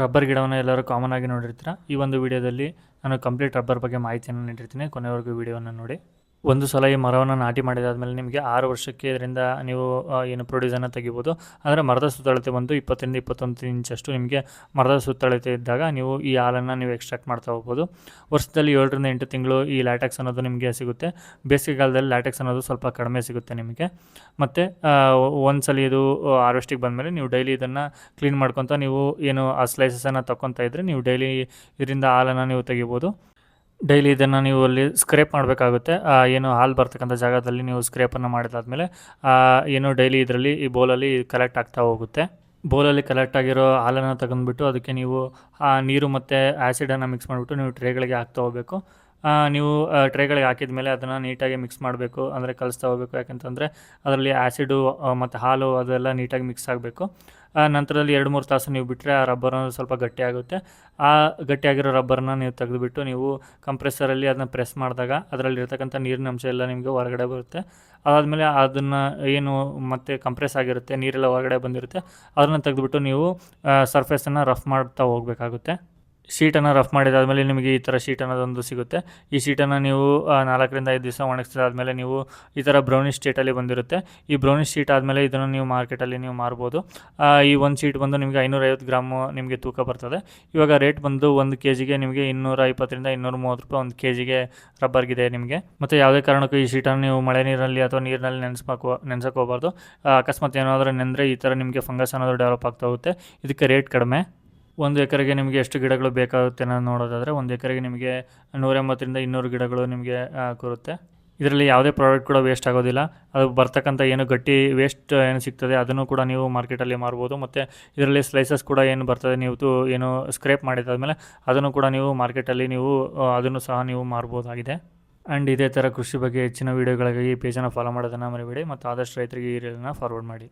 Rubber ಗಿಡವನ್ನು ಎಲ್ಲರೂ common ಆಗಿ ನೋಡಿರ್ತೀರ. ಈ ಒಂದು ವಿಡಿಯೋದಲ್ಲಿ ನಾನು ಕಂಪ್ಲೀಟ್ ರಬ್ಬರ್ ಬಗ್ಗೆ ಮಾಹಿತಿಯನ್ನು ನೀಡಿರ್ತೀನಿ. ಕೊನೆವರೆಗೂ ವಿಡಿಯೋವನ್ನು ನೋಡಿ. ಒಂದು ಸಲ ಈ ಮರವನ್ನು ನಾಟಿ ಮಾಡಿದಾದಮೇಲೆ ನಿಮಗೆ 6 ವರ್ಷಕ್ಕೆ ಇದರಿಂದ ನೀವು ಏನು ಪ್ರೊಡ್ಯೂಸನ್ನು ತೆಗಿಬೋದು. ಅಂದರೆ ಮರದ ಸುತ್ತಳತೆ ಬಂದು 20-21 ಇಂಚಷ್ಟು ನಿಮಗೆ ಮರದ ಸುತ್ತಳತೆ ಇದ್ದಾಗ ನೀವು ಈ ಹಾಲನ್ನು ನೀವು ಎಕ್ಸ್ಟ್ರಾಕ್ಟ್ ಮಾಡ್ತಾ ಹೋಗ್ಬೋದು. ವರ್ಷದಲ್ಲಿ 7-8 ತಿಂಗಳು ಈ ಲ್ಯಾಟೆಕ್ಸ್ ಅನ್ನೋದು ನಿಮಗೆ ಸಿಗುತ್ತೆ. ಬೇಸಿಗೆಗಾಲದಲ್ಲಿ ಲ್ಯಾಟೆಕ್ಸ್ ಅನ್ನೋದು ಸ್ವಲ್ಪ ಕಡಿಮೆ ಸಿಗುತ್ತೆ ನಿಮಗೆ. ಮತ್ತು ಒಂದು ಸಲ ಇದು ಹಾರ್ವೆಸ್ಟಿಗೆ ಬಂದಮೇಲೆ ನೀವು ಡೈಲಿ ಇದನ್ನು ಕ್ಲೀನ್ ಮಾಡ್ಕೊತ ನೀವು ಏನು ಆ ಸ್ಲೈಸಸನ್ನು ತಗೊತಾ ಇದ್ದರೆ ನೀವು ಡೈಲಿ ಇದರಿಂದ ಹಾಲನ್ನು ನೀವು ತೆಗಿಬೋದು. ಡೈಲಿ ಇದನ್ನು ನೀವು ಅಲ್ಲಿ ಸ್ಕ್ರೇಪ್ ಮಾಡಬೇಕಾಗುತ್ತೆ. ಏನು ಹಾಲು ಬರ್ತಕ್ಕಂಥ ಜಾಗದಲ್ಲಿ ನೀವು ಸ್ಕ್ರೇಪನ್ನು ಮಾಡಿದಾದಮೇಲೆ ಏನು ಡೈಲಿ ಇದರಲ್ಲಿ ಈ ಬೌಲಲ್ಲಿ ಕಲೆಕ್ಟ್ ಆಗ್ತಾ ಹೋಗುತ್ತೆ. ಬೌಲಲ್ಲಿ ಕಲೆಕ್ಟ್ ಆಗಿರೋ ಹಾಲನ್ನು ತಗೊಂಡ್ಬಿಟ್ಟು ಅದಕ್ಕೆ ನೀವು ನೀರು ಮತ್ತು ಆ್ಯಸಿಡನ್ನು ಮಿಕ್ಸ್ ಮಾಡಿಬಿಟ್ಟು ನೀವು ಟ್ರೇಗಳಿಗೆ ಹಾಕ್ತಾ ಹೋಗಬೇಕು. ನೀವು ಟ್ರೇಗಳಿಗೆ ಹಾಕಿದ ಮೇಲೆ ಅದನ್ನು ನೀಟಾಗಿ ಮಿಕ್ಸ್ ಮಾಡಬೇಕು, ಅಂದರೆ ಕಲಿಸ್ತಾ ಹೋಗಬೇಕು. ಯಾಕಂತಂದರೆ ಅದರಲ್ಲಿ ಆ್ಯಸಿಡು ಮತ್ತು ಹಾಲು ಅದೆಲ್ಲ ನೀಟಾಗಿ ಮಿಕ್ಸ್ ಆಗಬೇಕು. ನಂತರದಲ್ಲಿ 2-3 ತಾಸು ನೀವು ಬಿಟ್ಟರೆ ಆ ರಬ್ಬರ್ ಸ್ವಲ್ಪ ಗಟ್ಟಿಯಾಗುತ್ತೆ. ಆ ಗಟ್ಟಿಯಾಗಿರೋ ರಬ್ಬರ್ನ ನೀವು ತೆಗೆದುಬಿಟ್ಟು ನೀವು ಕಂಪ್ರೆಸರಲ್ಲಿ ಅದನ್ನ ಪ್ರೆಸ್ ಮಾಡಿದಾಗ ಅದರಲ್ಲಿರ್ತಕ್ಕಂಥ ನೀರಿನ ಅಂಶ ಎಲ್ಲ ನಿಮಗೆ ಹೊರಗಡೆ ಬರುತ್ತೆ. ಅದಾದಮೇಲೆ ಅದನ್ನು ಏನು ಮತ್ತೆ ಕಂಪ್ರೆಸ್ ಆಗಿರುತ್ತೆ, ನೀರೆಲ್ಲ ಹೊರಗಡೆ ಬಂದಿರುತ್ತೆ, ಅದನ್ನು ತೆಗೆದುಬಿಟ್ಟು ನೀವು ಸರ್ಫೇಸನ್ನು ರಫ್ ಮಾಡ್ತಾ ಹೋಗಬೇಕಾಗುತ್ತೆ. ಶೀಟನ್ನು ರಫ್ ಮಾಡಿದಾದಮೇಲೆ ನಿಮಗೆ ಈ ಥರ ಶೀಟ್ ಅನ್ನೋದೊಂದು ಸಿಗುತ್ತೆ. ಈ ಶೀಟನ್ನು ನೀವು 4-5 ದಿವಸ ಒಣಗಿಸಿದಾದಮೇಲೆ ನೀವು ಈ ಥರ ಬ್ರೌನಿಷ್ ಸ್ಟೇಟಲ್ಲಿ ಬಂದಿರುತ್ತೆ. ಈ ಬ್ರೌನಿಷ್ ಶೀಟ್ ಆದಮೇಲೆ ಇದನ್ನು ನೀವು ಮಾರ್ಕೆಟಲ್ಲಿ ನೀವು ಮಾರ್ಬೋದು. ಈ ಒಂದು ಶೀಟ್ ಬಂದು ನಿಮಗೆ 550 ಗ್ರಾಮು ನಿಮಗೆ ತೂಕ ಬರ್ತದೆ. ಇವಾಗ ರೇಟ್ ಬಂದು 1 kgಗೆ ನಿಮಗೆ 220-230 ರೂಪಾಯಿ 1 kgಗೆ ರಬ್ಬರ್ಗಿದೆ ನಿಮಗೆ. ಮತ್ತು ಯಾವುದೇ ಕಾರಣಕ್ಕೂ ಈ ಶೀಟನ್ನು ನೀವು ಮಳೆ ನೀರಲ್ಲಿ ಅಥವಾ ನೀರಿನಲ್ಲಿ ನೆನೆಸಕ್ಕೆ ಹೋಗಬಾರ್ದು. ಅಕಸ್ಮಾತ್ ಏನಾದರೂ ನೆಂದರೆ ಈ ಥರ ನಿಮಗೆ ಫಂಗಸ್ ಅನ್ನೋದು ಡೆವಲಪ್ ಆಗ್ತಾ ಹೋಗುತ್ತೆ. ಇದಕ್ಕೆ ರೇಟ್ ಕಡಿಮೆ. 1 ಎಕರೆಗೆ ನಿಮಗೆ ಎಷ್ಟು ಗಿಡಗಳು ಬೇಕಾಗುತ್ತೆ ಅನ್ನೋದು ನೋಡೋದಾದರೆ 1 ಎಕರೆಗೆ ನಿಮಗೆ 180-200 ಗಿಡಗಳು ನಿಮಗೆ ಕೂರುತ್ತೆ. ಇದರಲ್ಲಿ ಯಾವುದೇ ಪ್ರಾಡಕ್ಟ್ ಕೂಡ ವೇಸ್ಟ್ ಆಗೋದಿಲ್ಲ. ಅದು ಬರ್ತಕ್ಕಂಥ ಏನು ಗಟ್ಟಿ ವೇಸ್ಟ್ ಏನು ಸಿಗ್ತದೆ ಅದನ್ನು ಕೂಡ ನೀವು ಮಾರ್ಕೆಟಲ್ಲಿ ಮಾರ್ಬೋದು. ಮತ್ತು ಇದರಲ್ಲಿ ಸ್ಲೈಸಸ್ ಕೂಡ ಏನು ಬರ್ತದೆ ನೀವು ಏನು ಸ್ಕ್ರೇಪ್ ಮಾಡಿದಾದಮೇಲೆ ಅದನ್ನು ಕೂಡ ನೀವು ಮಾರ್ಕೆಟಲ್ಲಿ ನೀವು ಅದನ್ನು ಸಹ ನೀವು ಮಾರ್ಬೋದಾಗಿದೆ. ಆ್ಯಂಡ್ ಇದೇ ಥರ ಕೃಷಿ ಬಗ್ಗೆ ಹೆಚ್ಚಿನ ವೀಡಿಯೋಗಳಿಗಾಗಿ ಈ ಪೇಜನ್ನು ಫಾಲೋ ಮಾಡೋದನ್ನು ಮರಿಬೇಡಿ. ಮತ್ತು ಆದಷ್ಟು ರೈತರಿಗೆ ಈ ರೀತಿಯನ್ನು ಫಾರ್ವರ್ಡ್ ಮಾಡಿ.